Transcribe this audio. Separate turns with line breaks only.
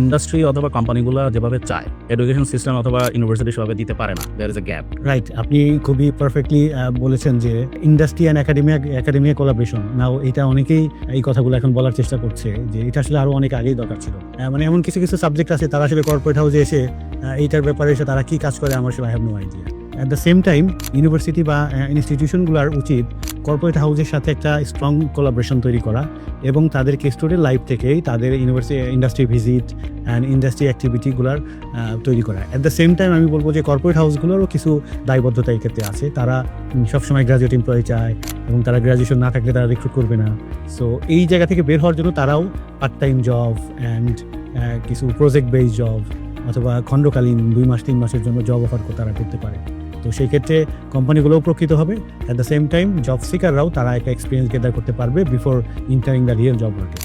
Industry অথবা কোম্পানিগুলো যেভাবে চায় এডুকেশন সিস্টেম অথবা ইউনিভার্সিটি সেভাবে দিতে পারে না। There is a gap.
Right, আপনি খুবই পারফেক্টলি বলেছেন যে industry and academia collaboration. Now এটা অনেকেই এই কথাগুলো এখন বলার চেষ্টা করছে যে এটা আসলে আরও অনেক আগেই দরকার ছিল। মানে এমন কিছু কিছু সাবজেক্ট আছে তারা আসলে কর্পোরেট হাউসে এসে এইটার ব্যাপারে এসে তারা কী কাজ করে আমার আসলে I have no idea. At the same time university বা ইনস্টিটিউশনগুলোর উচিত কর্পোরেট হাউসের সাথে একটা স্ট্রং কোলাবরেশন তৈরি করা এবং তাদেরকে স্টুডেন্ট লাইফ থেকেই তাদের ইন্ডাস্ট্রি ভিজিট অ্যান্ড ইন্ডাস্ট্রি অ্যাক্টিভিটিগুলোর তৈরি করা। অ্যাট দ্য সেম টাইম আমি বলবো যে কর্পোরেট হাউসগুলোরও কিছু দায়বদ্ধতা এই ক্ষেত্রে আছে। তারা সবসময় গ্র্যাজুয়েট এমপ্লয়ি চায় এবং তারা গ্র্যাজুয়েশন না থাকলে তারা রিক্রুট করবে না। সো এই জায়গা থেকে বের হওয়ার জন্য তারাও পার্ট টাইম জব অ্যান্ড কিছু প্রজেক্ট বেসড জব অথবা খণ্ডকালীন 2 মাস 3 মাসের জন্য জব অফার তারা করতে পারে। তো সেই ক্ষেত্রে কোম্পানিগুলোও উপকৃত হবে। At the same time job সিকাররাও তারা একটা এক্সপিরিয়েন্স গেদার করতে পারবে before entering the real job market.